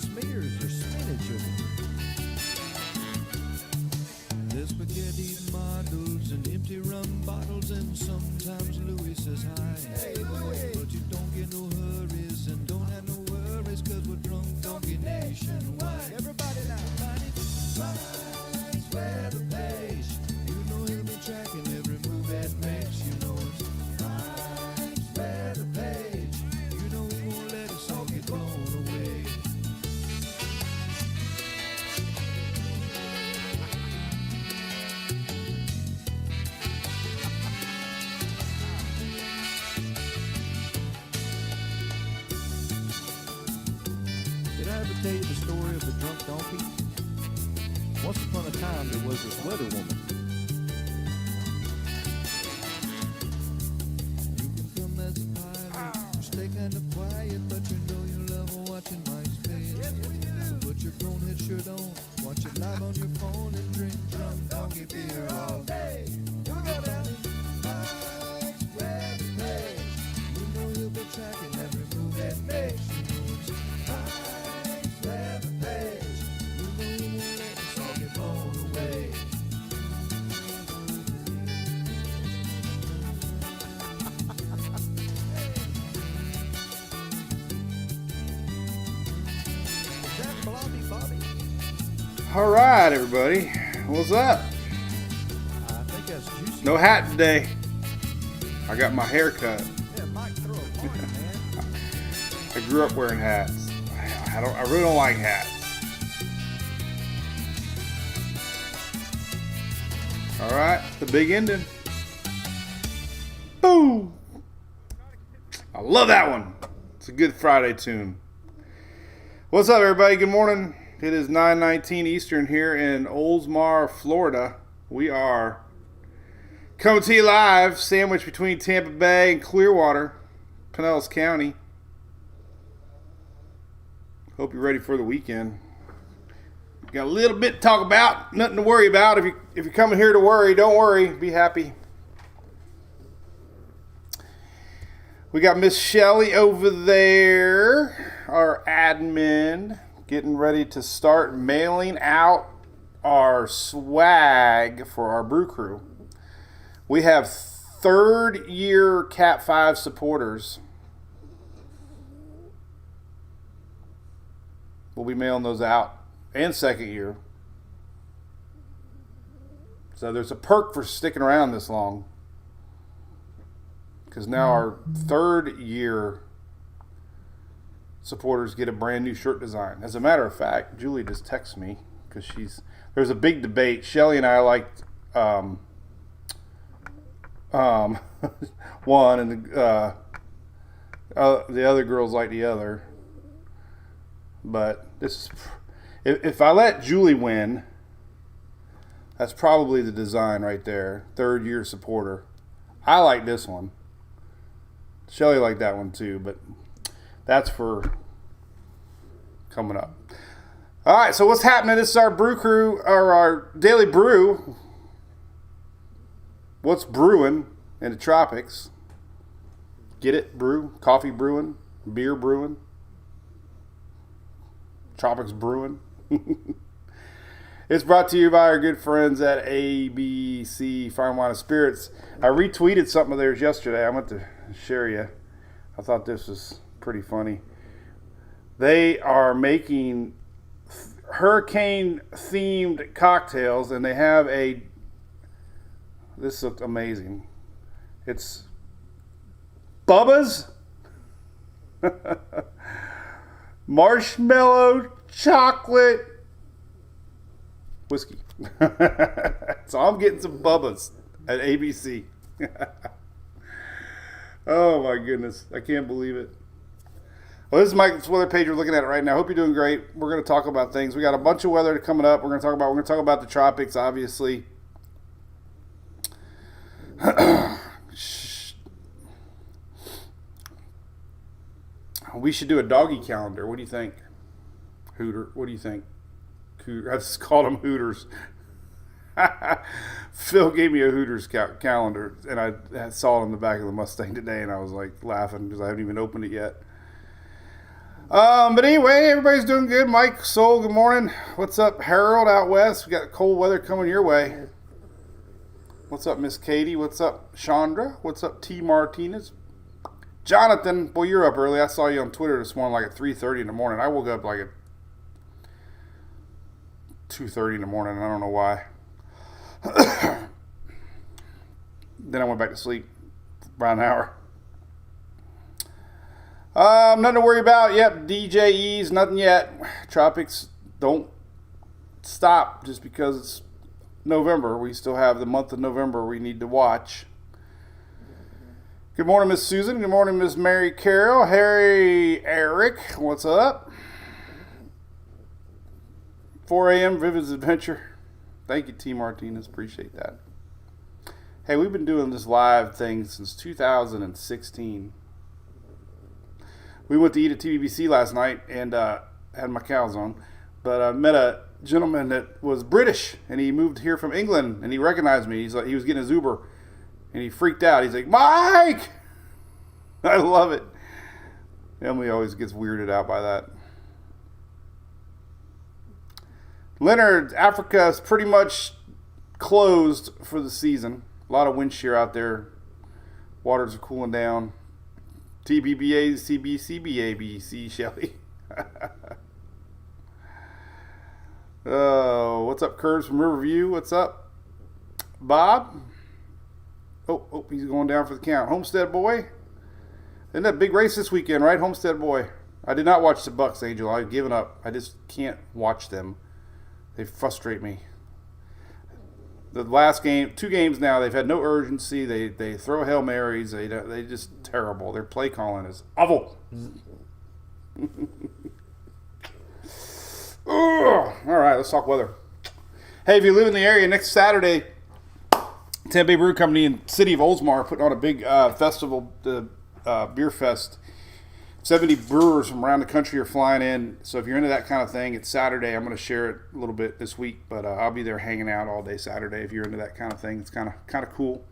smears or spinach of it. There's spaghetti models and empty rum bottles, and sometimes Louis says hi. Hey, Louis. But you don't get no hurries and don't have no worries, cause we're drunk donkey nationwide. Everybody now. Flies where the page. You know he'll be tracking every move that makes. You know it's flies where the page. You know he won't let us all get blown away. Did I ever tell you the story of the drunk donkey? Once upon a time, there was this weather woman. You can come as a pilot, you stay kind of quiet, but you know you love watching mice play. So put your grown head shirt on, watch it live on your phone, and drink drunk donkey beer all day. You go down in Mike's web page. You know he'll be tracking every move that makes. You know it's Mike's web page. You know he won't let us all get blown away. Is that Blobby Bobby? All right, everybody. What's up? I think that's juicy. No hat today. I got my hair cut. Yeah, Mike, throw a party, man. I grew up wearing hats. I really don't like hats. All right, the big ending. Boom! I love that one. It's a good Friday tune. What's up, everybody? Good morning. It is 9:19 Eastern here in Oldsmar, Florida. We are coming to you live, sandwiched between Tampa Bay and Clearwater, Pinellas County. Hope you're ready for the weekend. Got a little bit to talk about, nothing to worry about. If you're coming here to worry, don't worry. Be happy. We got Miss Shelly over there, our admin, getting ready to start mailing out our swag for our brew crew. We have third-year Cat 5 supporters. We'll be mailing those out. And second year. So there's a perk for sticking around this long. Because now our third year supporters get a brand new shirt design. As a matter of fact, Julie just texted me because there's a big debate. Shelly and I liked one, and the other girls like the other. But this is, if I let Julie win, that's probably the design right there. Third year supporter. I like this one. Shelly liked that one too, but that's for coming up. All right, so what's happening? This is our brew crew, or our daily brew. What's brewing in the tropics? Get it? Brew? Coffee brewing? Beer brewing? Tropics brewing? It's brought to you by our good friends at ABC Fine Wine and Spirits. I retweeted something of theirs yesterday. I meant to share you. I thought this was pretty funny. They are making hurricane-themed cocktails, and they have this looks amazing. It's Bubba's marshmallow chocolate whiskey. So I'm getting some Bubba's at ABC. Oh my goodness. I can't believe it. Well, this is Mike's weather page we're looking at it right now. Hope you're doing great. We're going to talk about things. We got a bunch of weather coming up. We're going to talk about the tropics, obviously. We should do a doggy calendar. What do you think? Hooter. What do you think? Hooter. I just called them Hooters. Phil gave me a Hooters calendar, and I saw it on the back of the Mustang today, and I was like laughing because I haven't even opened it yet. But anyway, everybody's doing good. Mike, Soul, good morning. What's up, Harold out west? We got cold weather coming your way. What's up, Miss Katie? What's up, Chandra? What's up, T. Martinez? Jonathan, boy, you're up early. I saw you on Twitter this morning like at 3:30 in the morning. I woke up like at 2:30 in the morning. I don't know why. Then I went back to sleep for about an hour. Nothing to worry about. Yep, DJEs, nothing yet. Tropics don't stop just because it's November. We still have the month of November we need to watch. Good morning, Miss Susan. Good morning, Miss Mary Carroll. Harry Eric, what's up? 4 a.m. Vivid's Adventure. Thank you, T. Martinez. Appreciate that. Hey, we've been doing this live thing since 2016. We went to eat at TBBC last night and had my cows on. But I met a gentleman that was British, and he moved here from England, and he recognized me. He's like, he was getting his Uber, and he freaked out. He's like, Mike! I love it. Emily always gets weirded out by that. Leonard, Africa is pretty much closed for the season. A lot of wind shear out there. Waters are cooling down. TBBA, CBCBA, BC, Shelly. Oh, what's up, Curves from Riverview? What's up, Bob? Oh, he's going down for the count. Homestead Boy. Isn't that big race this weekend, right? Homestead Boy. I did not watch the Bucks, Angel. I've given up. I just can't watch them. They frustrate me. The last game, 2 games now, they've had no urgency. They throw Hail Marys. They just terrible. Their play calling is awful. All right, let's talk weather. Hey, if you live in the area, next Saturday, Tammy Brew Company in the city of Oldsmar are putting on a big festival, the beer fest. 70 brewers from around the country are flying in. So if you're into that kind of thing, it's Saturday. I'm going to share it a little bit this week, but I'll be there hanging out all day Saturday. If you're into that kind of thing, it's kind of cool.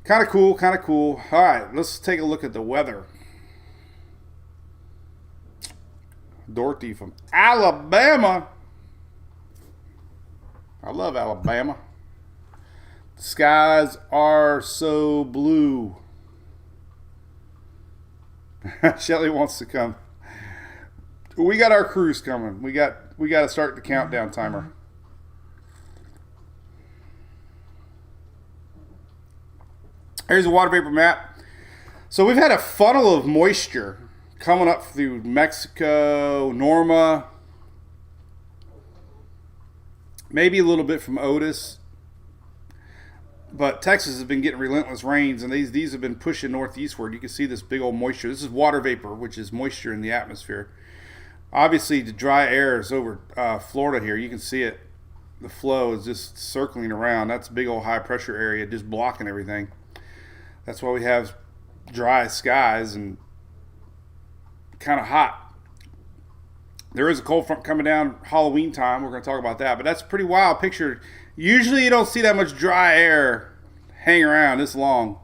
Kind of cool. All right, let's take a look at the weather. Dorothy from Alabama. I love Alabama. The skies are so blue. Shelly wants to come. We got our cruise coming. We got to start the countdown timer. Here's a water vapor map. So we've had a funnel of moisture coming up through Mexico, Norma, maybe a little bit from Otis. But Texas has been getting relentless rains, and these have been pushing northeastward. You can see this big old moisture. This is water vapor, which is moisture in the atmosphere. Obviously, the dry air is over Florida here. You can see it. The flow is just circling around. That's a big old high pressure area just blocking everything. That's why we have dry skies and kind of hot. There is a cold front coming down Halloween time. We're going to talk about that. But that's a pretty wild picture. Usually you don't see that much dry air hang around this long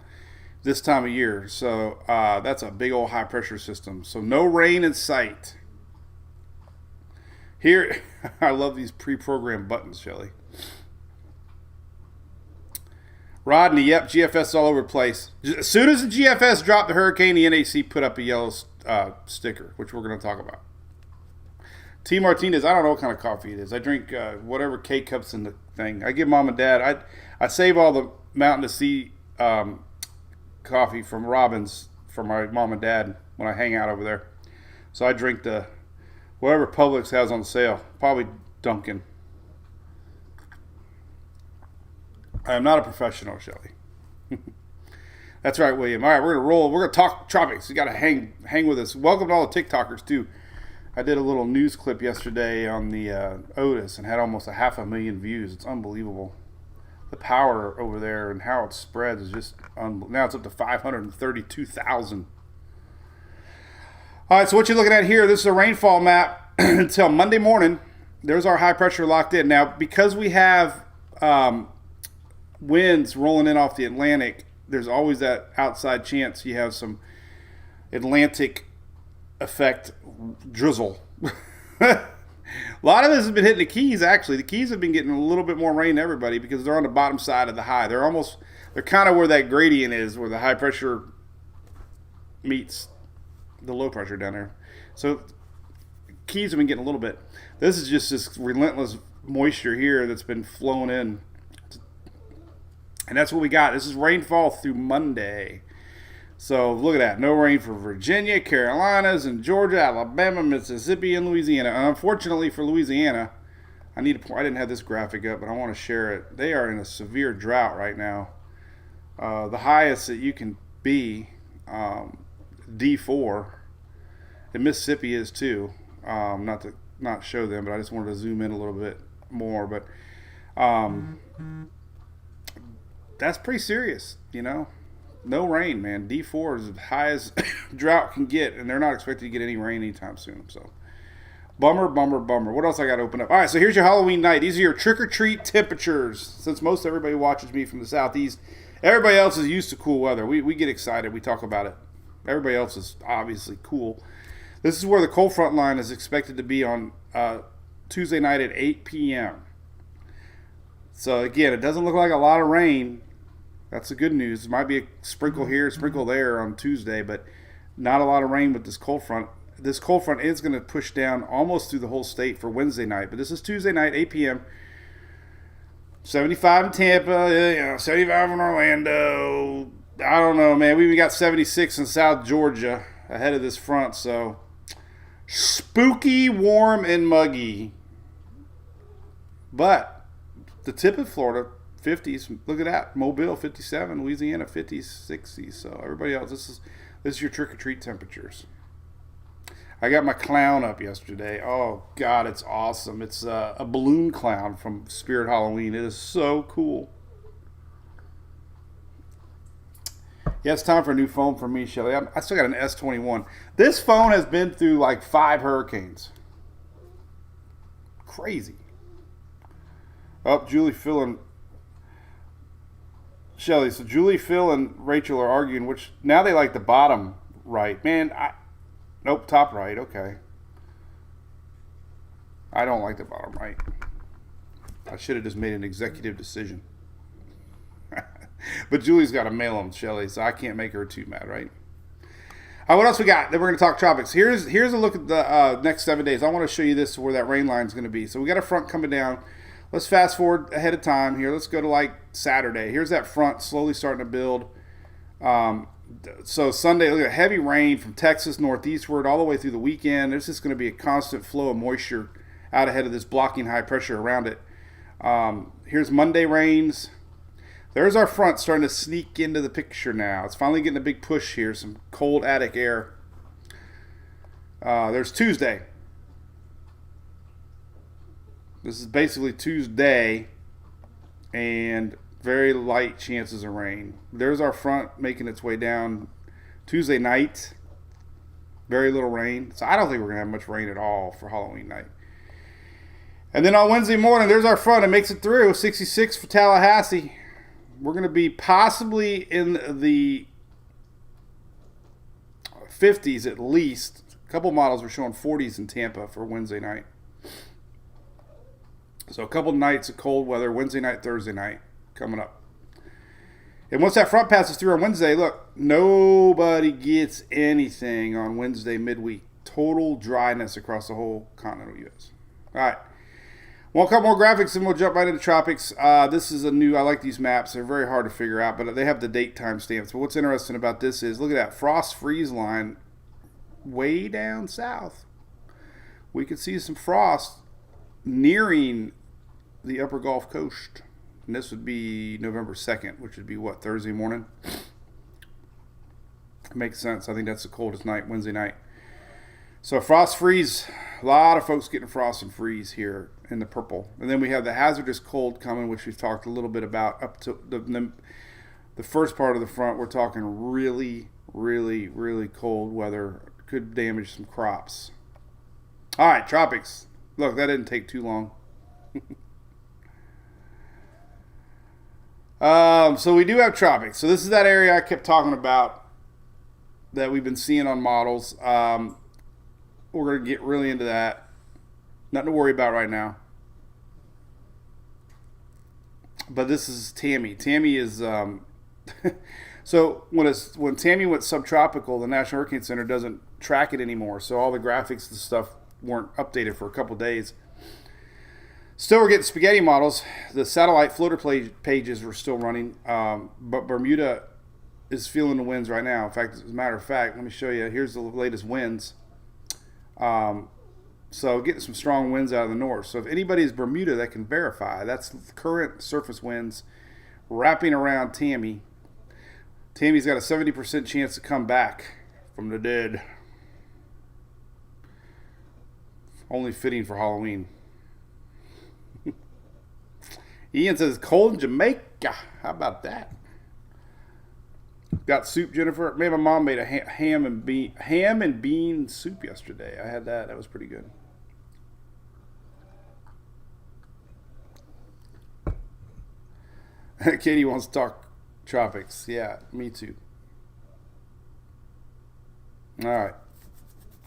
this time of year. So that's a big old high pressure system. So no rain in sight. Here, I love these pre-programmed buttons, Shelly. Rodney, yep, GFS all over the place. As soon as the GFS dropped the hurricane, the NAC put up a yellow sticker, which we're going to talk about. T. Martinez, I don't know what kind of coffee it is. I drink whatever K-Cups in the thing. I give mom and dad. I save all the Mountain to Sea coffee from Robbins for my mom and dad when I hang out over there. So I drink the whatever Publix has on sale. Probably Dunkin'. I am not a professional, Shelly. That's right, William. All right, we're going to roll. We're going to talk tropics. You got to hang with us. Welcome to all the TikTokers, too. I did a little news clip yesterday on the Otis and had almost 500,000 views. It's unbelievable. The power over there and how it spreads is just unbelievable. Now it's up to 532,000. All right, so what you're looking at here, this is a rainfall map until Monday morning. There's our high pressure locked in. Now, because we have winds rolling in off the Atlantic, there's always that outside chance you have some Atlantic effect drizzle. A lot of this has been hitting the Keys, actually. The Keys have been getting a little bit more rain than everybody because they're on the bottom side of the high. They're kind of where that gradient is, where the high pressure meets the low pressure down there. So Keys have been getting a little bit. This is just this relentless moisture here that's been flowing in. And that's what we got. This is rainfall through Monday. So look at that. No rain for Virginia, Carolinas, and Georgia, Alabama, Mississippi, and Louisiana. And unfortunately for Louisiana, I didn't have this graphic up, but I want to share it. They are in a severe drought right now. The highest that you can be, D4, and Mississippi is too. Not to not show them, but I just wanted to zoom in a little bit more. But that's pretty serious, you know. No rain, man. D4 is as high as drought can get, and they're not expected to get any rain anytime soon. So, bummer. What else I got to open up? All right, so here's your Halloween night. These are your trick-or-treat temperatures. Since most everybody watches me from the southeast, everybody else is used to cool weather. We get excited. We talk about it. Everybody else is obviously cool. This is where the cold front line is expected to be on Tuesday night at 8 p.m. So, again, it doesn't look like a lot of rain. That's the good news. There might be a sprinkle here, a sprinkle there on Tuesday, but not a lot of rain with this cold front. This cold front is going to push down almost through the whole state for Wednesday night. But this is Tuesday night, 8 p.m. 75 in Tampa, 75 in Orlando. I don't know, man. We even got 76 in South Georgia ahead of this front. So spooky, warm, and muggy. But the tip of Florida, 50s. Look at that. Mobile, 57. Louisiana, 50s, 60s. So everybody else, this is your trick-or-treat temperatures. I got my clown up yesterday. Oh, God, it's awesome. It's a balloon clown from Spirit Halloween. It is so cool. Yeah, it's time for a new phone for me, Shelly. I still got an S21. This phone has been through like 5 hurricanes. Crazy. Oh, Julie, Phil, and Shelly. So Julie, Phil, and Rachel are arguing which. Now they like the bottom right. Man, nope, top right. Okay. I don't like the bottom right. I should have just made an executive decision. But Julie's got to mail them, Shelly, so I can't make her too mad, right? All right, what else we got? Then we're going to talk tropics. Here's a look at the next 7 days. I want to show you this where that rain line is going to be. So we got a front coming down. Let's fast forward ahead of time here. Let's go to like Saturday. Here's that front slowly starting to build. So Sunday, look at heavy rain from Texas northeastward all the way through the weekend. There's just going to be a constant flow of moisture out ahead of this blocking high pressure around it. Here's Monday rains. There's our front starting to sneak into the picture now. It's finally getting a big push here, some cold attic air. There's Tuesday. This is basically Tuesday, and very light chances of rain. There's our front making its way down Tuesday night. Very little rain. So I don't think we're going to have much rain at all for Halloween night. And then on Wednesday morning, there's our front. It makes it through. 66 for Tallahassee. We're going to be possibly in the 50s at least. A couple models are showing 40s in Tampa for Wednesday night. So a couple nights of cold weather, Wednesday night, Thursday night coming up. And once that front passes through on Wednesday, look, nobody gets anything on Wednesday midweek. Total dryness across the whole continental U.S. All right. Well, a couple more graphics and we'll jump right into tropics. This is I like these maps. They're very hard to figure out, but they have the date time stamps. But what's interesting about this is, look at that frost freeze line way down south. We could see some frost nearing the upper Gulf Coast. And this would be November 2nd, which would be what, Thursday morning? Makes sense. I think that's the coldest night, Wednesday night. So frost freeze, a lot of folks getting frost and freeze here in the purple. And then we have the hazardous cold coming, which we've talked a little bit about. Up to the first part of the front, we're talking really, really, really cold weather. Could damage some crops. All right, tropics. Look, that didn't take too long. So we do have tropics. So this is that area I kept talking about that we've been seeing on models. We're going to get really into that. Nothing to worry about right now. But this is Tammy. Tammy is so when Tammy went subtropical, the National Hurricane Center doesn't track it anymore. So all the graphics and stuff weren't updated for a couple days. Still, we're getting spaghetti models. The satellite floater pages are still running, but Bermuda is feeling the winds right now. In fact, as a matter of fact, let me show you. Here's the latest winds. So getting some strong winds out of the north. So if anybody's Bermuda that can verify, that's current surface winds wrapping around Tammy. Tammy's got a 70% chance to come back from the dead. Only fitting for Halloween. Ian says, cold in Jamaica. How about that? Got soup, Jennifer. Man, my mom made a ham and bean soup yesterday. I had that. That was pretty good. Katie wants to talk tropics. Yeah, me too. All right.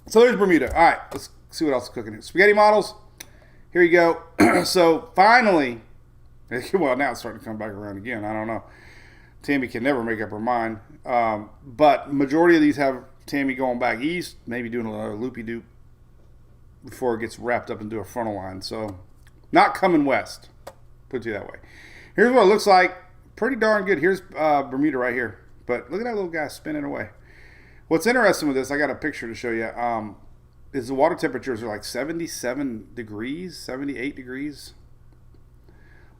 So there's Bermuda. All right, let's see what else is cooking here. Spaghetti models. Here you go. So finally, well, now it's starting to come back around again. I don't know. Tammy can never make up her mind. But majority of these have Tammy going back east, maybe doing a loopy-doop before it gets wrapped up into a frontal line. So not coming west, put it that way. Here's what it looks like. Pretty darn good. Here's Bermuda right here. But look at that little guy spinning away. What's interesting with this, I got a picture to show you, is the water temperatures are like 77 degrees, 78 degrees.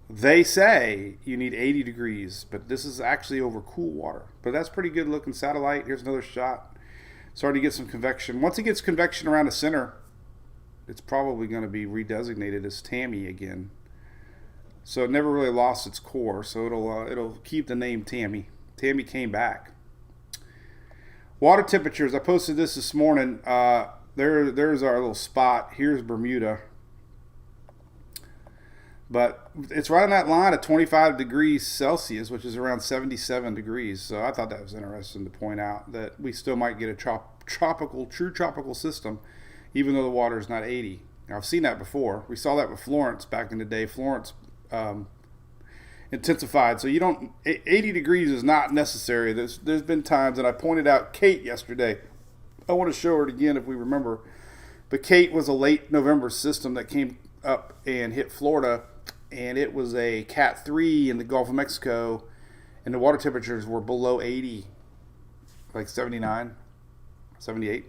They say you need 80 degrees, but this is actually over cool water. But that's pretty good looking satellite. Here's another shot. Starting to get some convection. Once it gets convection around the center, it's probably going to be redesignated as Tammy again. So it never really lost its core, so it'll keep the name Tammy. Tammy came back. Water temperatures. I posted this morning. There's our little spot. Here's Bermuda. But it's right on that line of 25 degrees Celsius, which is around 77 degrees. So I thought that was interesting to point out that we still might get a true tropical system, even though the water is not 80. Now, I've seen that before. We saw that with Florence back in the day. Florence intensified. So 80 degrees is not necessary. There's been times, and I pointed out Kate yesterday. I want to show her it again if we remember. But Kate was a late November system that came up and hit Florida. And it was a Cat 3 in the Gulf of Mexico, and the water temperatures were below 80, like 79, 78.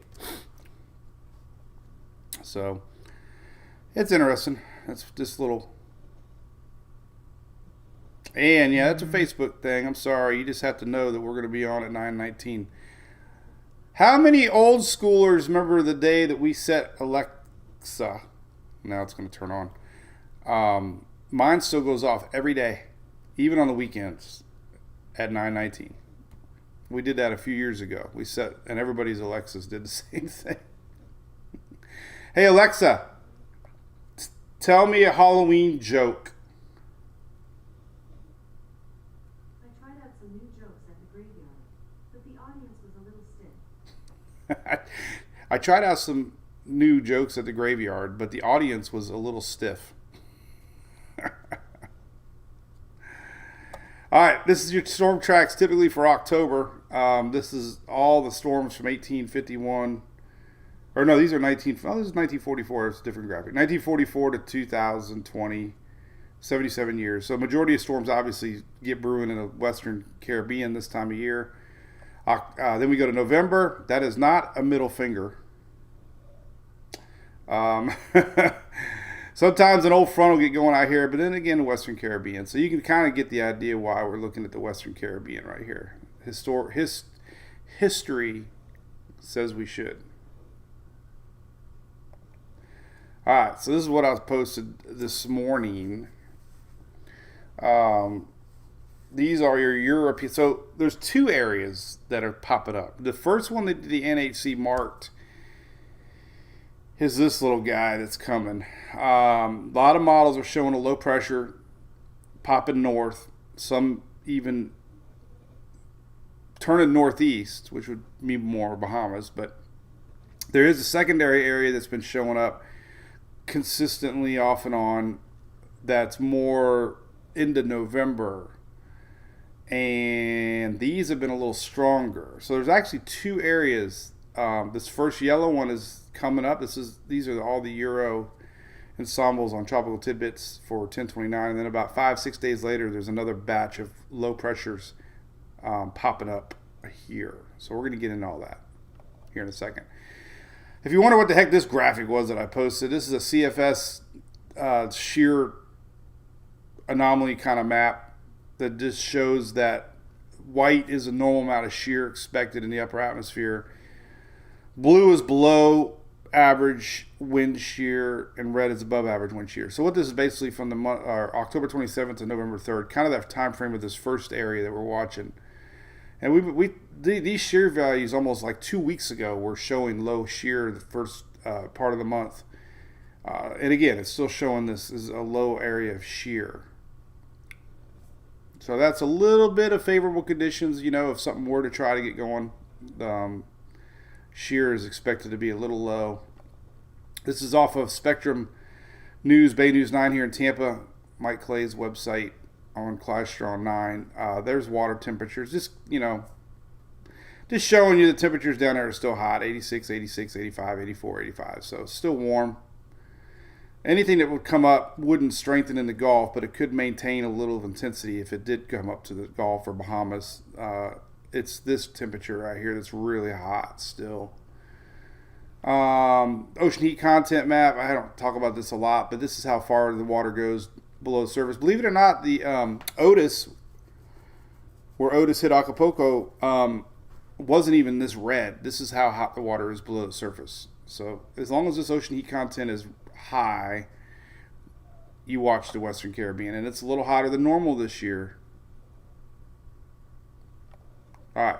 So it's interesting. That's just little. And yeah, that's a Facebook thing. I'm sorry. You just have to know that we're going to be on at 9:19. How many old schoolers remember the day that we set Alexa? Now it's going to turn on. Mine still goes off every day, even on the weekends at 9:19. We did that a few years ago. We set, and everybody's Alexas did the same thing. Hey, Alexa, tell me a Halloween joke. I tried out some new jokes at the graveyard, but the audience was a little stiff. I tried out some new jokes at the graveyard, but the audience was a little stiff. All right, this is your storm tracks typically for October. This is all the storms from 1851. Or no, these are this is 1944. It's a different graphic. 1944 to 2020, 77 years. So majority of storms obviously get brewing in the Western Caribbean this time of year. Then we go to November. That is not a middle finger. Sometimes an old front will get going out here, but then again, the Western Caribbean. So you can kind of get the idea why we're looking at the Western Caribbean right here. History says we should. All right, so this is what I was posted this morning. These are your European. So there's two areas that are popping up. The first one that the NHC marked is this little guy that's coming. A lot of models are showing a low pressure popping north. Some even turning northeast, which would mean more Bahamas. But There is a secondary area that's been showing up consistently off and on that's more into November. And these have been a little stronger. So there's actually two areas. This first yellow one is coming up. These are all the Euro ensembles on Tropical Tidbits for 1029. And then about 5-6 days later, there's another batch of low pressures popping up here. So we're going to get into all that here in a second. If you wonder what the heck this graphic was that I posted, this is a CFS shear anomaly kind of map that just shows that white is a normal amount of shear expected in the upper atmosphere. Blue is below average wind shear, and red is above average wind shear. So what this is basically from the month, October 27th to November 3rd, kind of that time frame of this first area that we're watching. And these shear values almost like 2 weeks ago were showing low shear the first part of the month. And again, it's still showing this is a low area of shear. So that's a little bit of favorable conditions, if something were to try to get going. Shear is expected to be a little low. This is off of Spectrum News, Bay News 9 here in Tampa, Mike Clay's website on Clystron 9. There's water temperatures, just showing you the temperatures down there are still hot, 86, 86, 85, 84, 85. So it's still warm. Anything that would come up wouldn't strengthen in the Gulf, but it could maintain a little of intensity if it did come up to the Gulf or Bahamas. It's this temperature right here that's really hot still. Ocean heat content map. I don't talk about this a lot, but this is how far the water goes below the surface. Believe it or not, the Otis, where Otis hit Acapulco, wasn't even this red. This is how hot the water is below the surface. So as long as this ocean heat content is high, you watch the Western Caribbean, and it's a little hotter than normal this year. All right.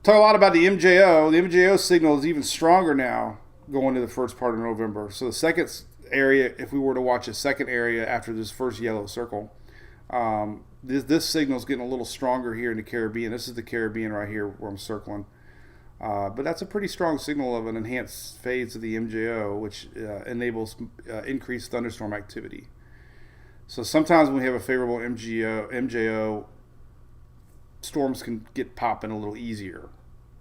Talk a lot about the MJO. The MJO signal is even stronger now going to the first part of November. So the second area, if we were to watch a second area after this first yellow circle, this signal is getting a little stronger here in the Caribbean. This is the Caribbean right here where I'm circling. But that's a pretty strong signal of an enhanced phase of the MJO, which enables increased thunderstorm activity. So sometimes when we have a favorable MJO, storms can get popping a little easier.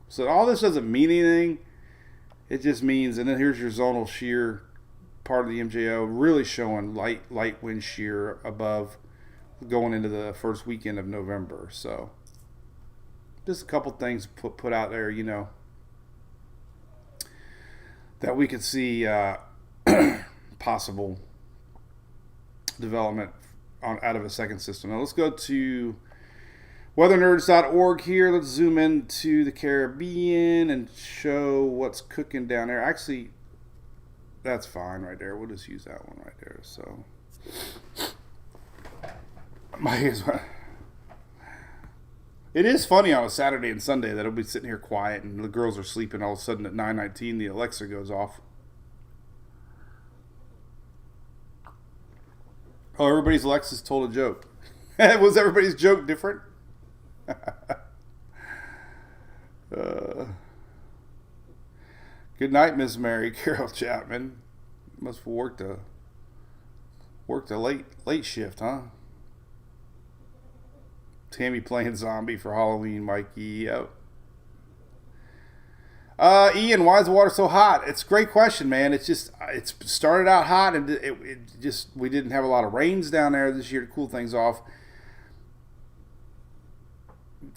So all this doesn't mean anything. It just means, and then here's your zonal shear part of the MJO, really showing light wind shear above going into the first weekend of November. So just a couple things put out there, that we could see possible development out of a second system. Now let's go to weathernerds.org here. Let's zoom into the Caribbean and show what's cooking down there. Actually, that's fine right there. We'll just use that one right there. So it is funny on a Saturday and Sunday that I'll be sitting here quiet and the girls are sleeping. All of a sudden at 9:19, the Alexa goes off. Oh, everybody's Alexa's told a joke. Was everybody's joke different? Good night, Miss Mary Carol Chapman. Must have worked a late shift, huh? Tammy playing zombie for Halloween, Mikey. Yep. Ian, why is the water so hot? It's a great question, man. It's started out hot, and we didn't have a lot of rains down there this year to cool things off.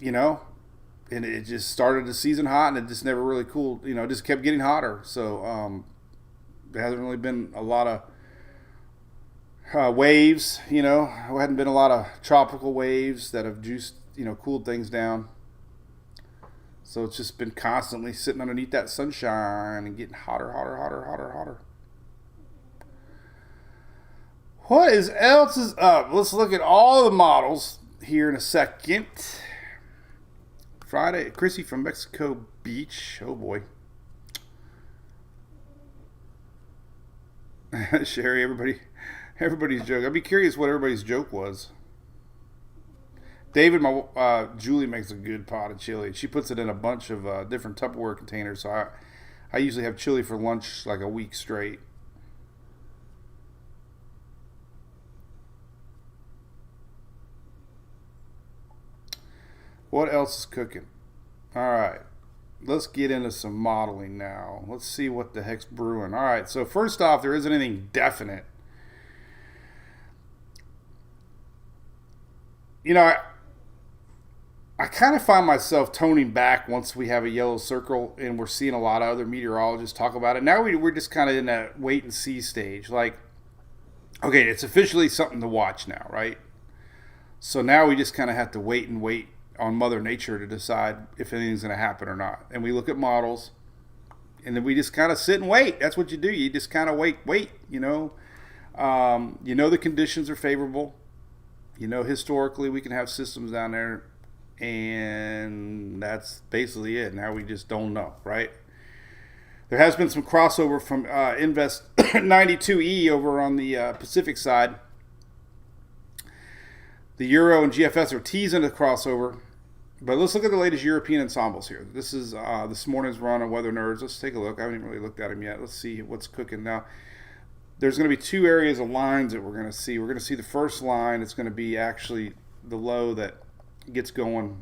And it just started the season hot, and it just never really cooled. It just kept getting hotter. So there hasn't really been a lot of waves. There hadn't been a lot of tropical waves that have juiced, cooled things down. So it's just been constantly sitting underneath that sunshine and getting hotter. What else is up? Let's look at all the models here in a second. Friday, Chrissy from Mexico Beach. Oh boy. Sherry, everybody's joke. I'd be curious what everybody's joke was. David, Julie makes a good pot of chili. She puts it in a bunch of different Tupperware containers, so I usually have chili for lunch like a week straight. What else is cooking? All right. Let's get into some modeling now. Let's see what the heck's brewing. All right. So first off, there isn't anything definite. You know, I kind of find myself toning back once we have a yellow circle and we're seeing a lot of other meteorologists talk about it. Now we're just kind of in that wait and see stage. Like, okay, it's officially something to watch now, right? So now we just kind of have to wait and wait on Mother Nature to decide if anything's going to happen or not. And we look at models, and then we just kind of sit and wait. That's what you do. You just kind of wait, you know. The conditions are favorable. Historically we can have systems down there, and that's basically it. Now we just don't know, right? There has been some crossover from Invest 92E over on the Pacific side. The Euro and GFS are teasing the crossover. But let's look at the latest European ensembles here. This is this morning's run on Weather Nerds. Let's take a look. I haven't even really looked at them yet. Let's see what's cooking now. There's going to be two areas of lines that we're going to see. We're going to see the first line. It's going to be actually the low that gets going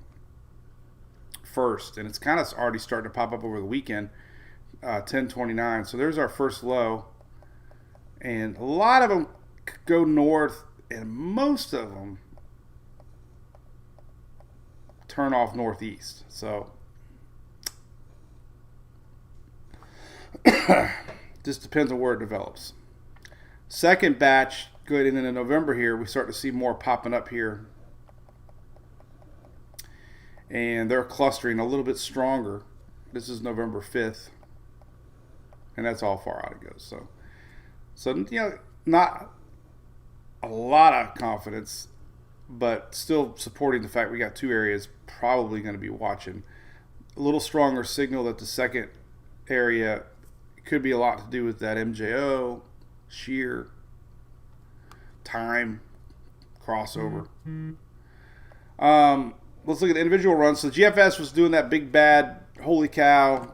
first. And it's kind of already starting to pop up over the weekend, 1029. So there's our first low. And a lot of them go north, and most of them turn off northeast. So just depends on where it develops. Second batch going into November here, we start to see more popping up here, and they're clustering a little bit stronger. This is November 5th, and that's how far out it goes. So not a lot of confidence, but still supporting the fact we got two areas probably going to be watching. A little stronger signal that the second area could be a lot to do with that MJO, shear, time, crossover. Let's look at the individual runs. So GFS was doing that big bad holy cow,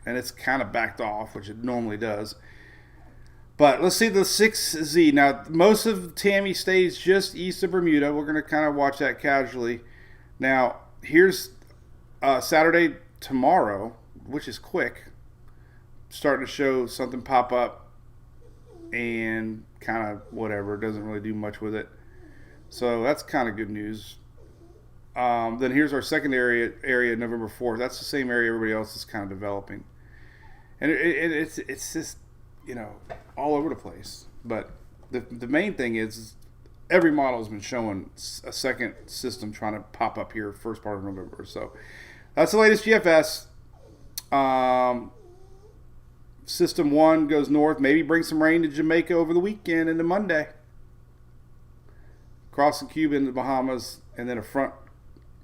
and it's kind of backed off, which it normally does. But let's see the 6Z. Now, most of Tammy stays just east of Bermuda. We're going to kind of watch that casually. Now, here's Saturday tomorrow, which is quick, starting to show something pop up and kind of whatever. Doesn't really do much with it. So that's kind of good news. Then here's our second area November 4th. That's the same area everybody else is kind of developing. And it's just, all over the place. But the main thing is every model has been showing a second system trying to pop up here first part of November. So that's the latest GFS. System 1 goes north, maybe bring some rain to Jamaica over the weekend into Monday. Crossing Cuba into the Bahamas, and then a front,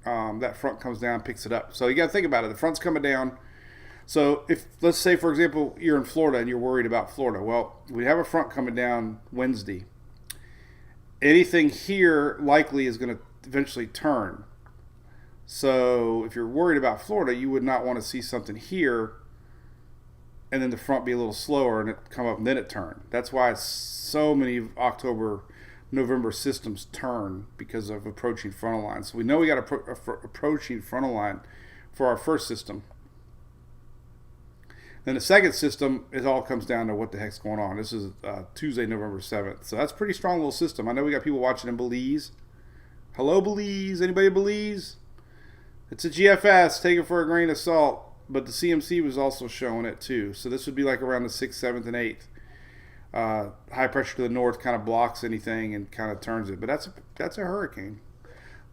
that front comes down, picks it up. So you got to think about it. The front's coming down. So if, let's say, for example, you're in Florida and you're worried about Florida. Well, we have a front coming down Wednesday. Anything here likely is going to eventually turn. So if you're worried about Florida, you would not want to see something here and then the front be a little slower and it come up and then it turn. That's why so many October, November systems turn, because of approaching frontal line. So we know we got approaching frontal line for our first system. Then the second system, it all comes down to what the heck's going on. This is Tuesday, November 7th. So that's a pretty strong little system. I know we got people watching in Belize. Hello, Belize. Anybody in Belize? It's a GFS. Take it for a grain of salt. But the CMC was also showing it too. So this would be like around the 6th, 7th, and 8th. High pressure to the north kind of blocks anything and kind of turns it. But that's a hurricane.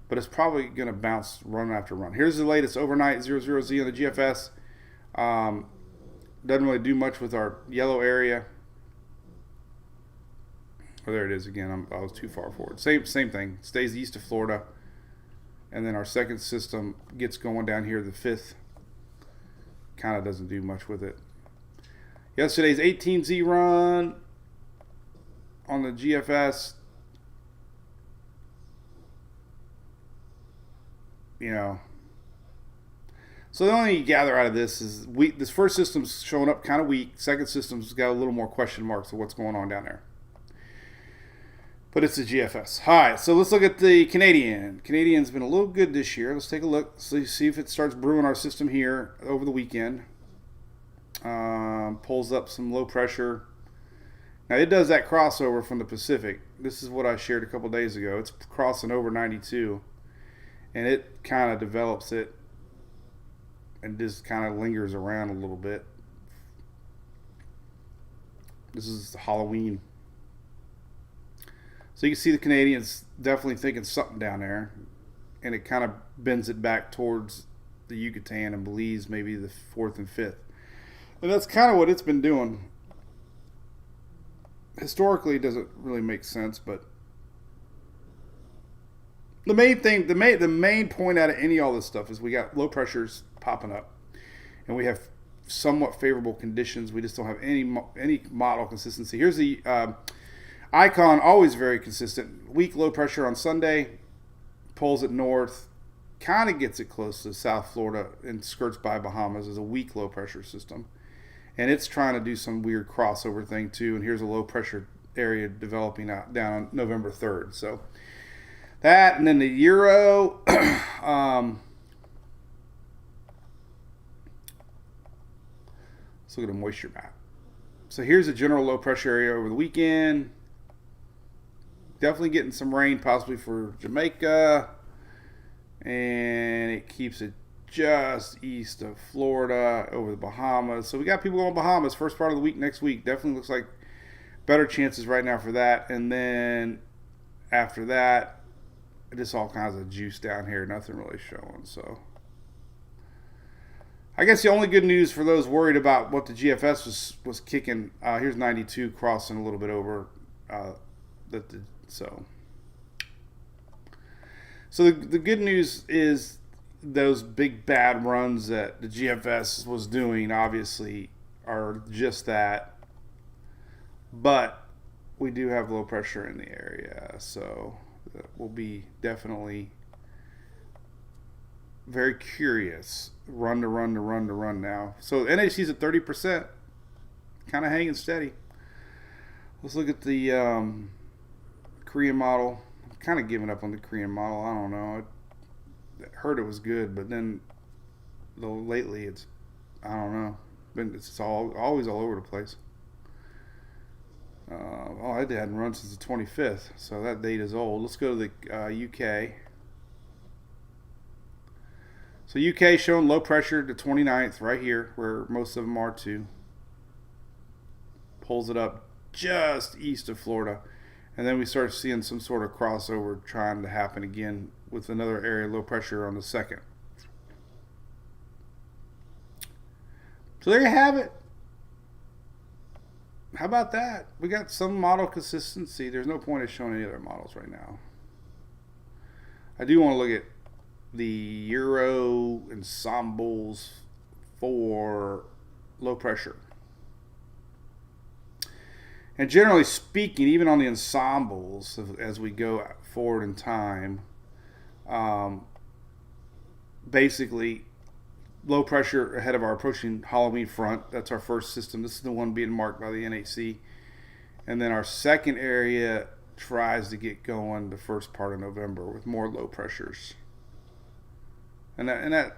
But it's probably going to bounce run after run. Here's the latest overnight 00Z on the GFS. Doesn't really do much with our yellow area. Oh, there it is again. I was too far forward. Same thing. Stays east of Florida. And then our second system gets going down here, the 5th. Kind of doesn't do much with it. Yesterday's 18Z run on the GFS. So the only thing you gather out of this is this first system's showing up kind of weak. Second system's got a little more question marks of what's going on down there. But it's the GFS. All right, so let's look at the Canadian. Canadian's been a little good this year. Let's take a look. See if it starts brewing our system here over the weekend. Pulls up some low pressure. Now it does that crossover from the Pacific. This is what I shared a couple days ago. It's crossing over 92. And it kind of develops it and just kind of lingers around a little bit. This is Halloween. So you can see the Canadians definitely thinking something down there. And it kind of bends it back towards the Yucatan and Belize, maybe the 4th and 5th. And that's kind of what it's been doing. Historically, it doesn't really make sense, but the main thing, the main point out of all this stuff is we got low pressures popping up, and we have somewhat favorable conditions. We just don't have any model consistency. Here's the icon, always very consistent. Weak low pressure on Sunday, pulls it north, kind of gets it close to South Florida and skirts by Bahamas as a weak low pressure system. And it's trying to do some weird crossover thing too. And here's a low pressure area developing out down on November 3rd. So that, and then the Euro. Let's look at a moisture map. So here's a general low pressure area over the weekend. Definitely getting some rain, possibly for Jamaica. And it keeps it just east of Florida, over the Bahamas. So we got people going to Bahamas first part of the week next week. Definitely looks like better chances right now for that. And then after that, just all kinds of juice down here. Nothing really showing. So I guess the only good news for those worried about what the GFS was kicking, here's 92 crossing a little bit over. So the good news is those big bad runs that the GFS was doing obviously are just that. But we do have low pressure in the area, so we'll be definitely very curious. Run now. So NHC's at 30%, kind of hanging steady. Let's look at the Korean model. I'm kind of giving up on the Korean model. I don't know. I heard it was good, but then lately it's, I don't know. It's always all over the place. It hadn't run since the 25th, so that date is old. Let's go to the UK. So UK showing low pressure to 29th right here, where most of them are too. Pulls it up just east of Florida. And then we start seeing some sort of crossover trying to happen again with another area low pressure on the 2nd. So there you have it. How about that? We got some model consistency. There's no point in showing any other models right now. I do want to look at the Euro ensembles for low pressure. And generally speaking, even on the ensembles, as we go forward in time, basically low pressure ahead of our approaching Halloween front. That's our first system. This is the one being marked by the NHC. And then our second area tries to get going the first part of November with more low pressures. And that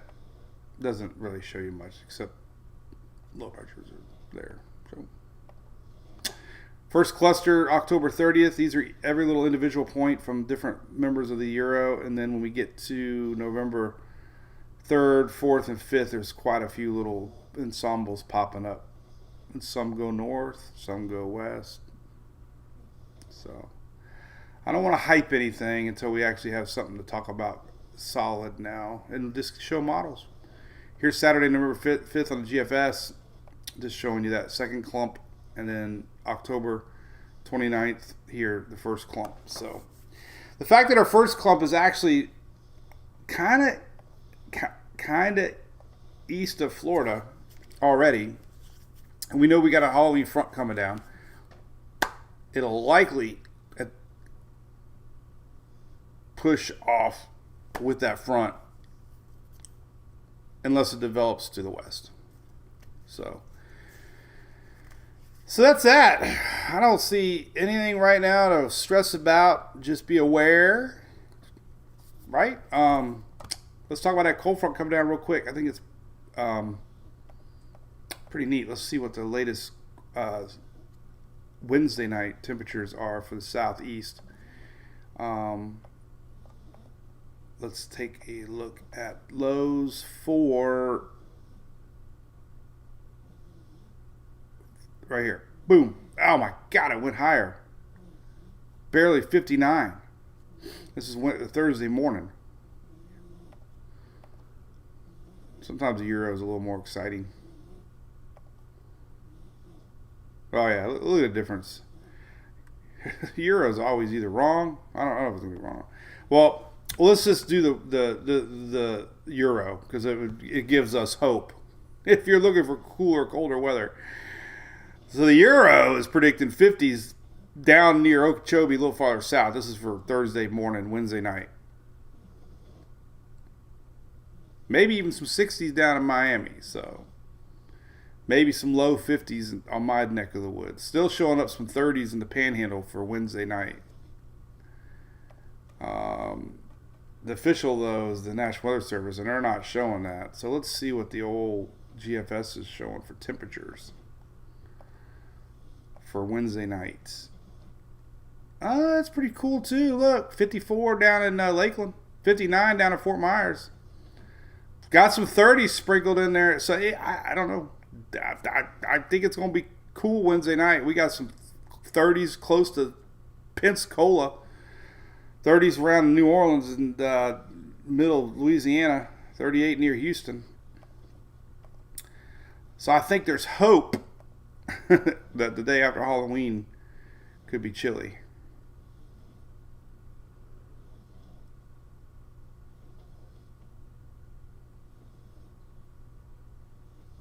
doesn't really show you much, except low pressures are there. So first cluster, October 30th. These are every little individual point from different members of the Euro. And then when we get to November 3rd, 4th, and 5th, there's quite a few little ensembles popping up. And some go north, some go west. So I don't want to hype anything until we actually have something to talk about solid now. And just show models. Here's Saturday, November 5th on the GFS. Just showing you that second clump. And then October 29th here, the first clump. So the fact that our first clump is actually kind of east of Florida already, and we know we got a Halloween front coming down, it'll likely push off with that front unless it develops to the west. So that's that. I don't see anything right now to stress about. Just be aware, right? Let's talk about that cold front coming down real quick. I think it's pretty neat. Let's see what the latest Wednesday night temperatures are for the southeast. Let's take a look at lows for right here. Boom. Oh my God, it went higher. Barely 59. This is Thursday morning. Sometimes the euro is a little more exciting. Oh yeah, look at the difference. The euro is always either wrong. I don't know if it's gonna be wrong. Well, let's just do the euro because it gives us hope if you're looking for cooler, colder weather. So the euro is predicting 50s down near Okeechobee, a little farther south. This is for Thursday morning, Wednesday night. Maybe even some 60s down in Miami. So maybe some low 50s on my neck of the woods. Still showing up some 30s in the Panhandle for Wednesday night. The official, though, is the National Weather Service, and they're not showing that. So let's see what the old GFS is showing for temperatures for Wednesday nights. That's pretty cool, too. Look, 54 down in Lakeland, 59 down in Fort Myers. Got some 30s sprinkled in there. So I don't know. I think it's going to be cool Wednesday night. We got some 30s close to Pensacola, 30s around New Orleans and middle of Louisiana, 38 near Houston. So I think there's hope that the day after Halloween could be chilly.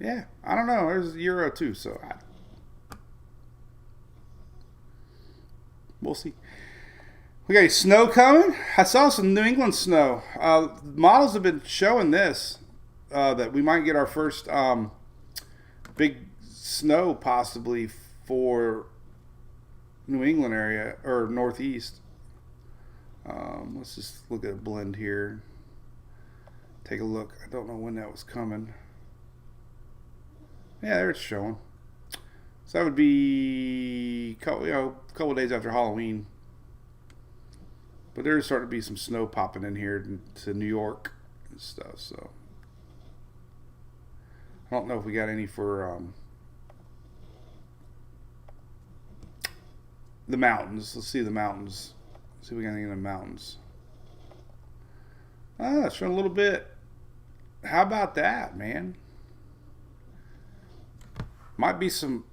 Yeah, I don't know. There's Euro too, so we'll see. We got snow coming. I saw some New England snow. Models have been showing this that we might get our first big snow possibly for New England area or Northeast. Let's just look at a blend here. Take a look. I don't know when that was coming. Yeah, there it's showing. So that would be a couple of days after Halloween. But there's starting to be some snow popping in here to New York and stuff. So I don't know if we got any for the mountains. Let's see the mountains. See if we got anything in the mountains. It's showing a little bit. How about that, man? Might be some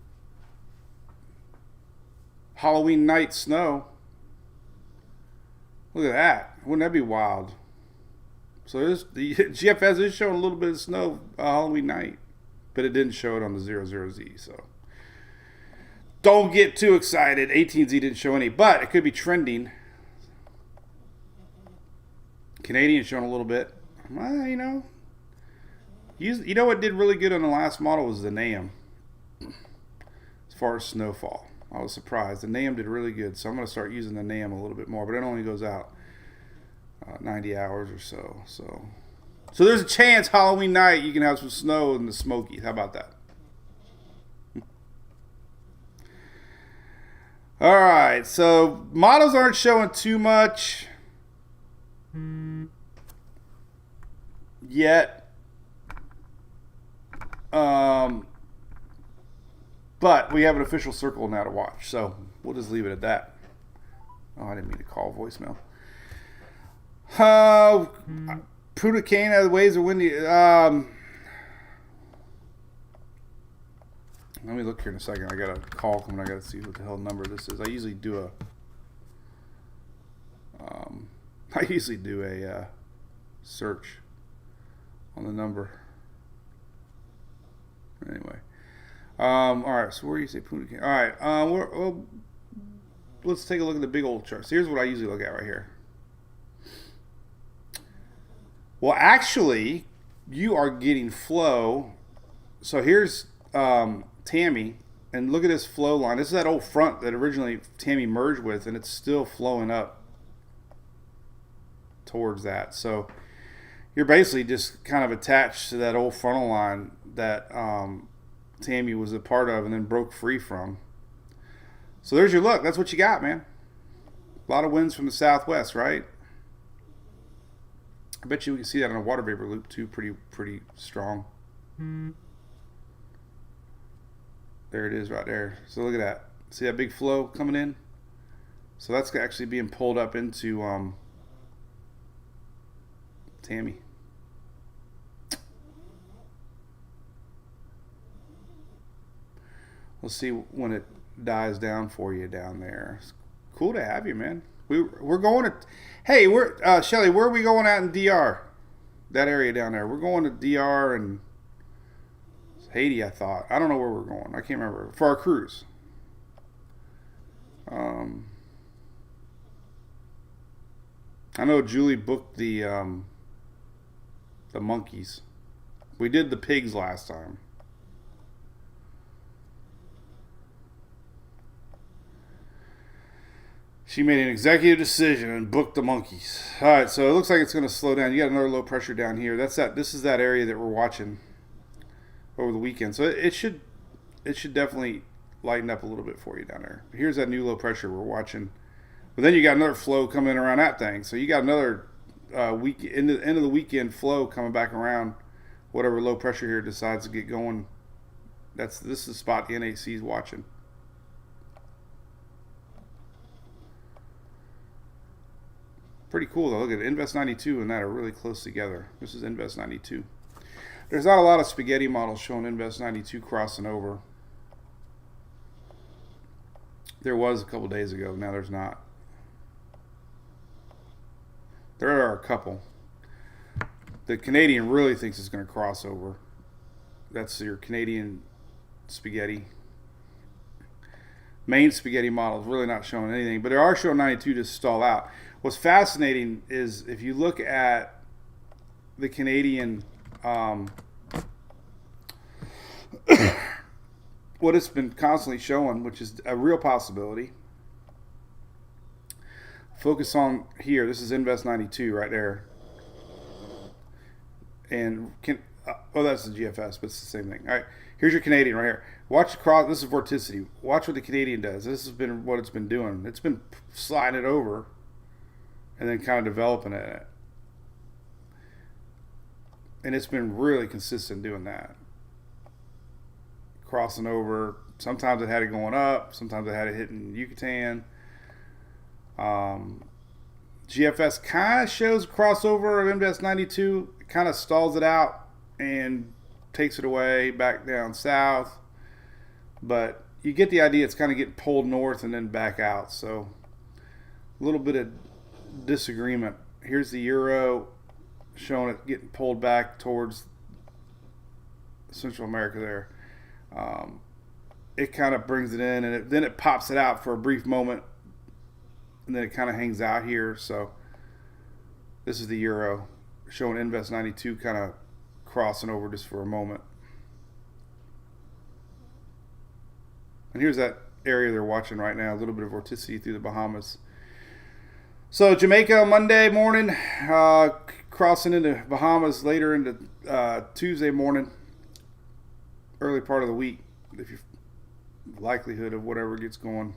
Halloween night snow. Look at that. Wouldn't that be wild? So the GFS is showing a little bit of snow Halloween night, but it didn't show it on the 00Z. So don't get too excited. 18Z didn't show any, but it could be trending. Canadian showing a little bit. Well, you know what did really good on the last model was the NAM. As far as snowfall, I was surprised. The NAM did really good, so I'm going to start using the NAM a little bit more, but it only goes out 90 hours or so. So there's a chance Halloween night you can have some snow in the Smokies. How about that? All right, so models aren't showing too much yet. But we have an official circle now to watch, so we'll just leave it at that. Oh, I didn't mean to call voicemail. Punta Cana, the waves are windy. Let me look here in a second. I got a call coming. I got to see what the hell number this is. I usually do a search on the number. Anyway. All right, so where do you say Punta Cana? All right, let's take a look at the big old charts. Here's what I usually look at right here. Well, actually, you are getting flow. So here's Tammy, and look at this flow line. This is that old front that originally Tammy merged with, and it's still flowing up towards that. So you're basically just kind of attached to that old frontal line that Tammy was a part of and then broke free from. So there's your look. That's what you got, man. A lot of winds from the southwest, right? I bet you can see that on a water vapor loop too, pretty strong. There it is right there. So look at that. See that big flow coming in? So that's actually being pulled up into Tammy. We'll see when it dies down for you down there. It's cool to have you, man. We're going to. Hey, Shelly. Where are we going out in DR? That area down there. We're going to DR and Haiti. I thought. I don't know where we're going. I can't remember for our cruise. I know Julie booked the monkeys. We did the pigs last time. She made an executive decision and booked the monkeys. All right, so it looks like it's going to slow down. You got another low pressure down here. This is that area that we're watching over the weekend. So it should definitely lighten up a little bit for you down there. Here's that new low pressure we're watching. But then you got another flow coming around that thing. So you got another end of the weekend flow coming back around whatever low pressure here decides to get going. This is the spot the NAC is watching. Pretty cool though. Look at it. Invest 92 and that are really close together. This is Invest 92. There's not a lot of spaghetti models showing Invest 92 crossing over. There was a couple days ago. Now there's not. There are a couple. The Canadian really thinks it's going to cross over. That's your Canadian spaghetti. Main spaghetti model is really not showing anything, but they are showing 92 to stall out. What's fascinating is if you look at the Canadian, what it's been constantly showing, which is a real possibility. Focus on here. This is Invest 92 right there. And that's the GFS, but it's the same thing. All right, here's your Canadian right here. Watch across. This is vorticity. Watch what the Canadian does. This has been what it's been doing. It's been sliding it over and then kind of developing it. And it's been really consistent doing that. Crossing over. Sometimes it had it going up. Sometimes it had it hitting Yucatan. GFS kind of shows crossover of Invest 92. It kind of stalls it out and takes it away back down south. But you get the idea. It's kind of getting pulled north and then back out. So a little bit of disagreement. Here's the euro showing it getting pulled back towards Central America there. It kind of brings it in and then it pops it out for a brief moment and then it kind of hangs out here. So this is the euro showing Invest 92 kind of crossing over just for a moment. And here's that area they're watching right now, a little bit of vorticity through the Bahamas. So Jamaica Monday morning, crossing into Bahamas later into Tuesday morning, early part of the week, if you likelihood of whatever gets going.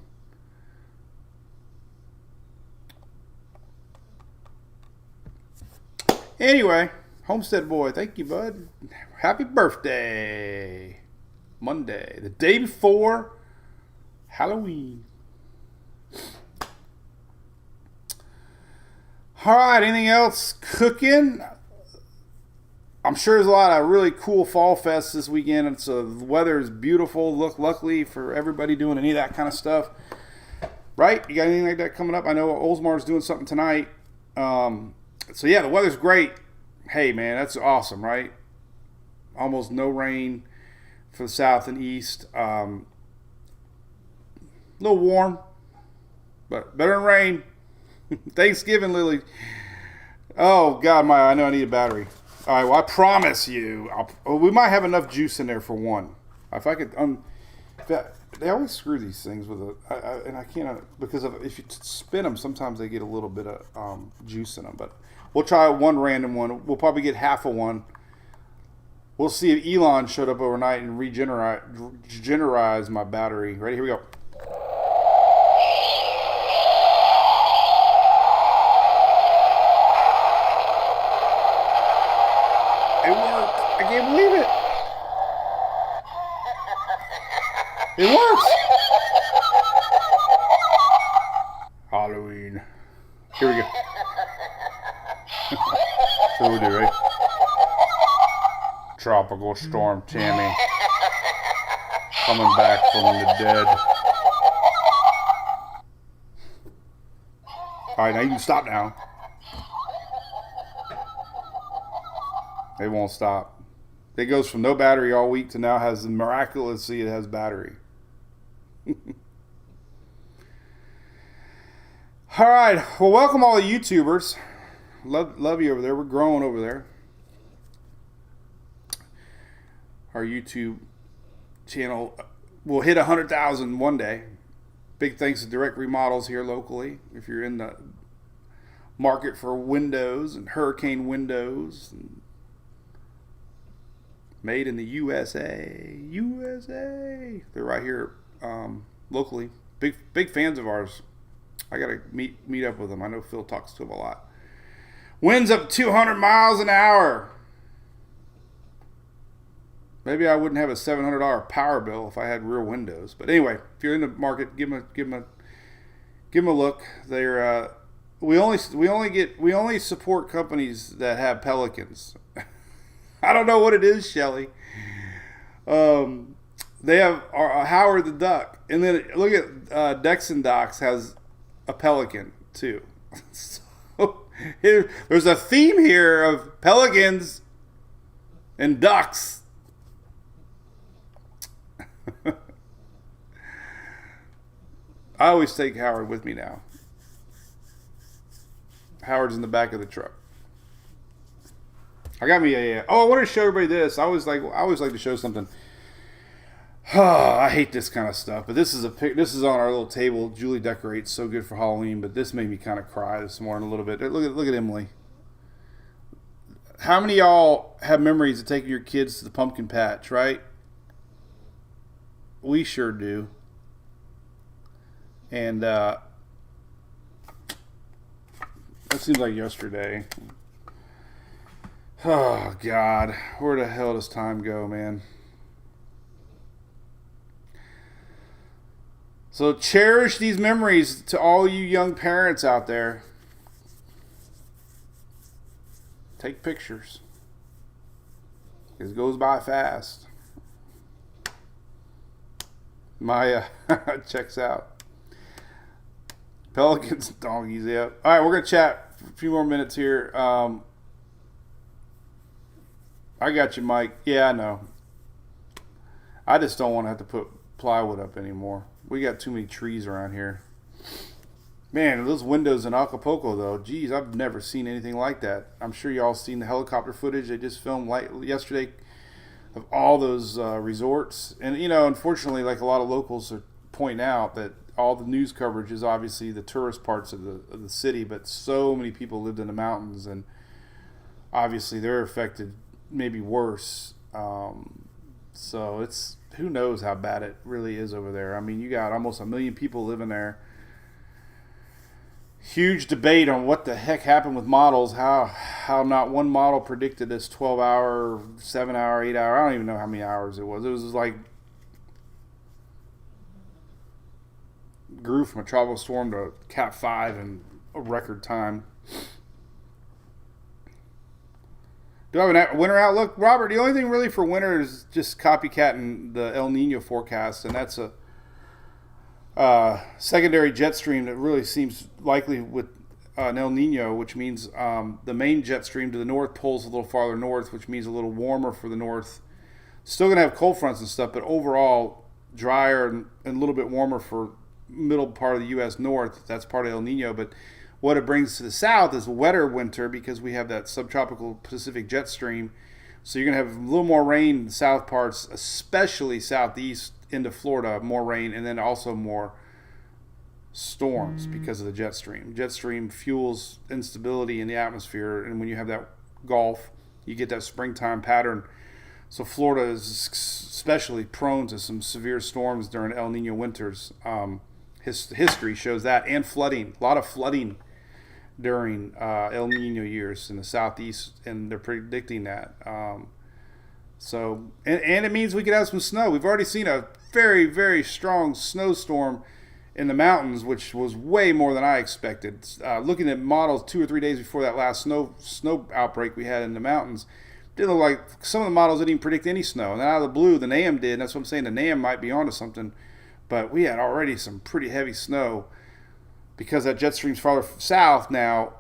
Anyway, Homestead Boy, thank you, bud. Happy birthday. Monday, the day before Halloween. All right, anything else cooking? I'm sure there's a lot of really cool fall fests this weekend, and so the weather is beautiful. Luckily for everybody doing any of that kind of stuff, right? You got anything like that coming up? I know Oldsmar's doing something tonight. So yeah, the weather's great. Hey man, that's awesome, right? Almost no rain for the south and east. A little warm, but better than rain. Thanksgiving, Lily. Oh God, I know I need a battery. All right. Well, I promise you, we might have enough juice in there for one. If I could, they always screw these things with and I can't because if you spin them, sometimes they get a little bit of juice in them. But we'll try one random one. We'll probably get half of one. We'll see if Elon showed up overnight and regenerize my battery. Ready? Here we go. It worked. I can't believe it. It works. Halloween. Here we go. So we do, right? Tropical storm Tammy coming back from the dead. All right, now you can stop now. It won't stop. It goes from no battery all week to now has miraculously it has battery. All right. Well, welcome all the YouTubers. Love you over there. We're growing over there. Our YouTube channel will hit 100,000 one day. Big thanks to Direct Remodels here locally. If you're in the market for windows and hurricane windows, and made in the USA. They're right here locally. Big fans of ours. I gotta meet up with them. I know Phil talks to them a lot. Winds up 200 miles an hour. Maybe I wouldn't have a $700 power bill if I had rear windows. But anyway, if you're in the market, give them a look. They're we only support companies that have Pelicans. I don't know what it is, Shelly. They have Howard the Duck, and then look at Dexon Docks has a pelican too. So there's a theme here of pelicans and ducks. I always take Howard with me now. Howard's in the back of the truck. I got me I wanted to show everybody this. I always like to show something. I hate this kind of stuff, but this is on our little table. Julie decorates so good for Halloween, but this made me kind of cry this morning a little bit. Look at Emily. How many of y'all have memories of taking your kids to the pumpkin patch, right? We sure do. And that seems like yesterday. Oh, God. Where the hell does time go, man? So cherish these memories to all you young parents out there. Take pictures. It goes by fast. Maya checks out. Pelicans and donkeys, yeah. All right, we're going to chat for a few more minutes here. I got you, Mike. Yeah, I know. I just don't want to have to put plywood up anymore. We got too many trees around here. Man, those windows in Acapulco, though, geez, I've never seen anything like that. I'm sure y'all seen the helicopter footage they just filmed yesterday of all those resorts. And, you know, unfortunately, like a lot of locals are pointing out that all the news coverage is obviously the tourist parts of the city, but so many people lived in the mountains, and obviously they're affected maybe worse. So it's, who knows how bad it really is over there. I mean, you got almost 1 million people living there. Huge debate on what the heck happened with models. How not one model predicted this 12-hour, 7-hour, 8-hour. I don't even know how many hours it was. It was like grew from a tropical storm to Cat 5 in a record time. Do I have a winter outlook? Robert, the only thing really for winter is just copycatting the El Nino forecast, and that's a secondary jet stream that really seems likely with an El Nino, which means the main jet stream to the north pulls a little farther north, which means a little warmer for the north. Still going to have cold fronts and stuff, but overall drier and a little bit warmer for middle part of the U.S. north. That's part of El Nino, but What it brings to the south is wetter winter because we have that subtropical Pacific jet stream. So you're going to have a little more rain in the south parts, especially southeast into Florida, more rain, and then also more storms because of the jet stream. Jet stream fuels instability in the atmosphere, and when you have that Gulf, you get that springtime pattern. So Florida is especially prone to some severe storms during El Nino winters. History shows that, and flooding. A lot of flooding during El Nino years in the southeast, and they're predicting that. So it means we could have some snow. We've already seen a very, very strong snowstorm in the mountains, which was way more than I expected. Looking at models 2 or 3 days before that last snow outbreak we had in the mountains, didn't look like some of the models didn't even predict any snow. And then out of the blue, the NAM did. And that's what I'm saying. The NAM might be onto something. But we had already some pretty heavy snow. Because that jet stream's farther south now,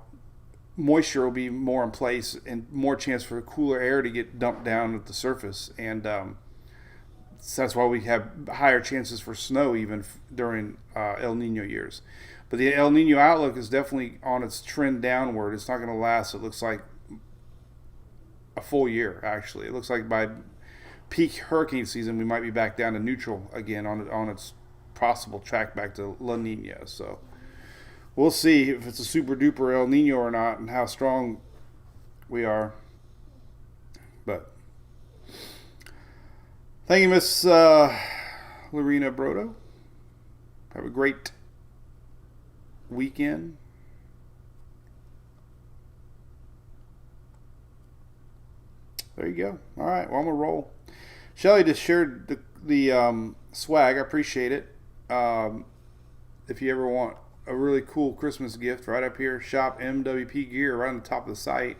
moisture will be more in place and more chance for cooler air to get dumped down at the surface. And so that's why we have higher chances for snow even during El Nino years. But the El Nino outlook is definitely on its trend downward. It's not going to last, it looks like, a full year, actually. It looks like by peak hurricane season, we might be back down to neutral again on its possible track back to La Nina. So we'll see if it's a super duper El Nino or not and how strong we are. But thank you, Miss Lorena Brodo. Have a great weekend. There you go. All right, well, I'm going to roll. Shelly just shared the swag. I appreciate it. If you ever want a really cool Christmas gift, right up here, shop MWP Gear right on the top of the site.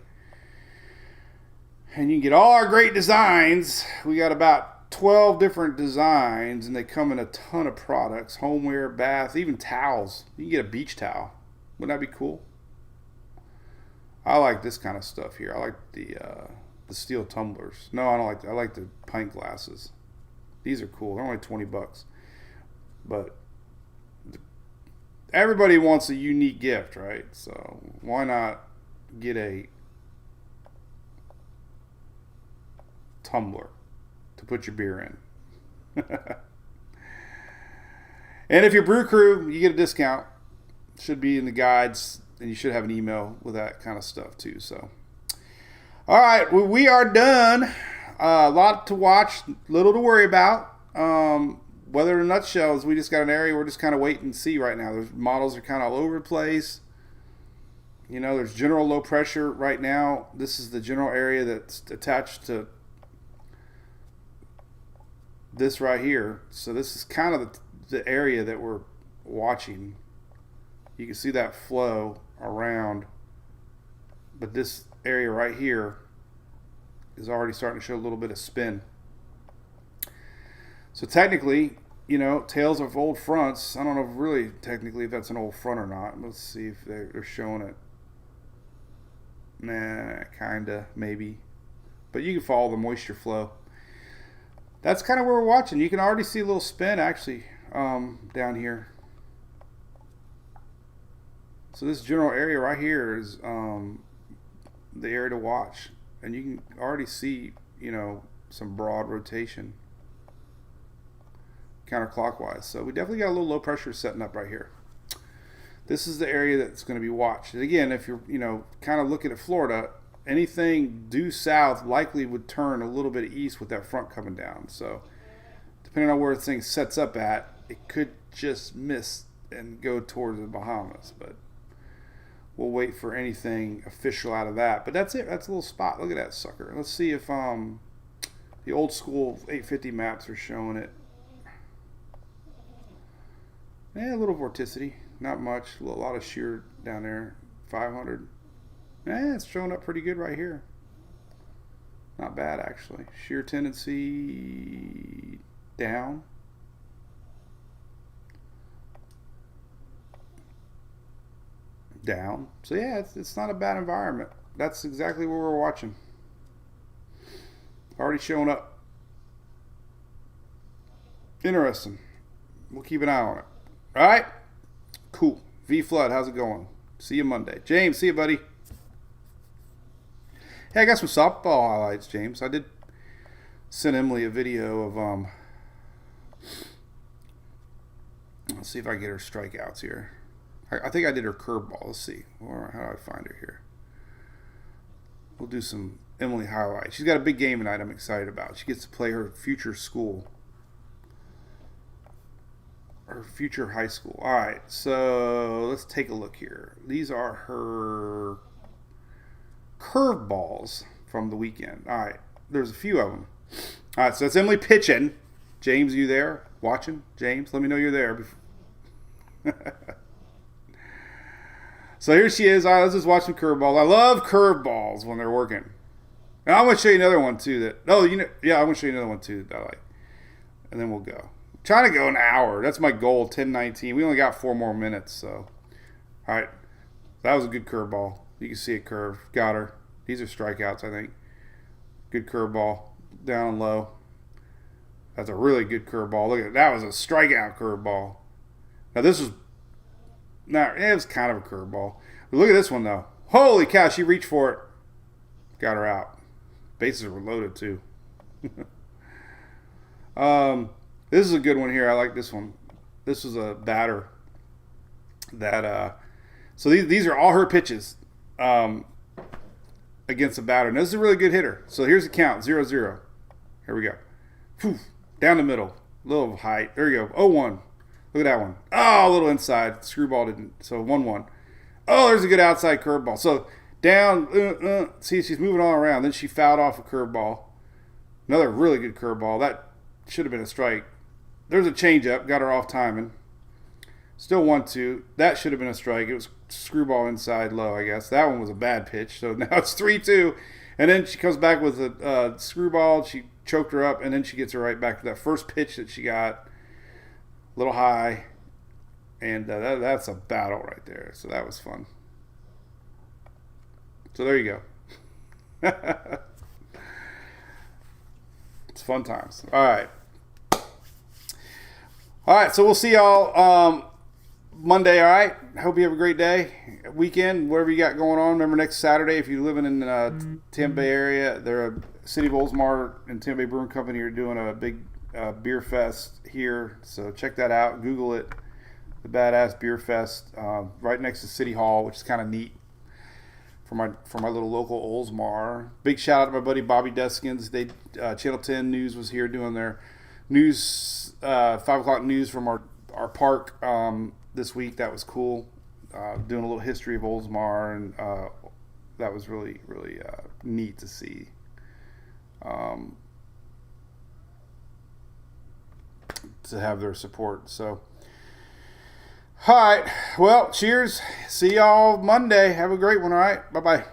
And you can get all our great designs. We got about 12 different designs, and they come in a ton of products. Homeware, bath, even towels. You can get a beach towel. Wouldn't that be cool? I like this kind of stuff here. I like the steel tumblers. No, I don't like that. I like the pint glasses. These are cool. They're only $20. But everybody wants a unique gift, right? So why not get a tumbler to put your beer in? And if you're Brew Crew, you get a discount. Should be in the guides, and you should have an email with that kind of stuff too. So all right, well, we are done. A lot to watch, little to worry about. Weather in a nutshell is we just got an area we're just kind of waiting to see right now. There's models are kind of all over the place. You know, there's general low pressure right now. This is the general area that's attached to this right here. So this is kind of the area that we're watching. You can see that flow around, but this area right here is already starting to show a little bit of spin. So technically, you know, tails of old fronts. I don't know if really technically if that's an old front or not. Let's see if they're showing it. Nah, kinda, maybe. But you can follow the moisture flow. That's kind of where we're watching. You can already see a little spin actually down here. So this general area right here is the area to watch, and you can already see, you know, some broad rotation counterclockwise. So we definitely got a little low pressure setting up right here. This is the area that's going to be watched. And again, if you're, you know, kind of looking at Florida, anything due south likely would turn a little bit east with that front coming down. So depending on where the thing sets up at, it could just miss and go towards the Bahamas. But we'll wait for anything official out of that. But that's it. That's a little spot. Look at that sucker. Let's see if the old school 850 maps are showing it. Yeah, a little vorticity. Not much. A lot of shear down there. 500. Yeah, it's showing up pretty good right here. Not bad, actually. Shear tendency down. Down. So yeah, it's not a bad environment. That's exactly what we're watching. Already showing up. Interesting. We'll keep an eye on it. All right. Cool. V Flood, how's it going? See you Monday. James, see you, buddy. Hey, I got some softball highlights, James. I did send Emily a video of let's see if I can get her strikeouts here. I think I did her curveball. Let's see. How do I find her here? We'll do some Emily highlights. She's got a big game tonight I'm excited about. She gets to play her future school. Her future high school. All right, so let's take a look here. These are her curveballs from the weekend. All right, there's a few of them. All right, so that's Emily pitching. James, you there? Watching? James, let me know you're there. So here she is. All right, let's just watch some curveballs. I love curveballs when they're working. And I'm going to show you another one too that, I'm going to show you another one too that I like. And then we'll go. I'm trying to go an hour. That's my goal, 10:19. We only got 4 more minutes, so. All right. That was a good curveball. You can see it curve. Got her. These are strikeouts, I think. Good curveball. Down and low. That's a really good curveball. Look at that. That was a strikeout curveball. Now this was, it was kind of a curveball. But look at this one though. Holy cow! She reached for it. Got her out. Bases were loaded too. This is a good one here. I like this one. This was a batter that. So these are all her pitches against a batter. And this is a really good hitter. So here's the count: 0-0. Here we go. Whew. Down the middle, a little height. There you go. 0-1. Look at that one. Oh, a little inside. Screwball didn't. So 1-1. Oh, there's a good outside curveball. So down. See, she's moving all around. Then she fouled off a curveball. Another really good curveball. That should have been a strike. There's a changeup. Got her off timing. Still 1-2. That should have been a strike. It was screwball inside low, I guess. That one was a bad pitch. So now it's 3-2. And then she comes back with a screwball. She choked her up, and then she gets her right back to that first pitch that she got. A little high. And that's a battle right there. So that was fun. So there you go. It's fun times. All right. All right, so we'll see y'all Monday, all right? Hope you have a great day, weekend, whatever you got going on. Remember, next Saturday, if you're living in Tampa Bay area, they're City of Oldsmar and Tampa Bay Brewing Company are doing a big beer fest here. So check that out. Google it. The Badass Beer Fest right next to City Hall, which is kind of neat for my little local Oldsmar. Big shout out to my buddy Bobby Deskins. They Channel 10 News was here doing their news 5 o'clock news from our park this week. That was cool. Doing a little history of Oldsmar, and that was really really neat to see. To have their support. So all right, well, cheers. See y'all Monday. Have a great one. All right, bye bye.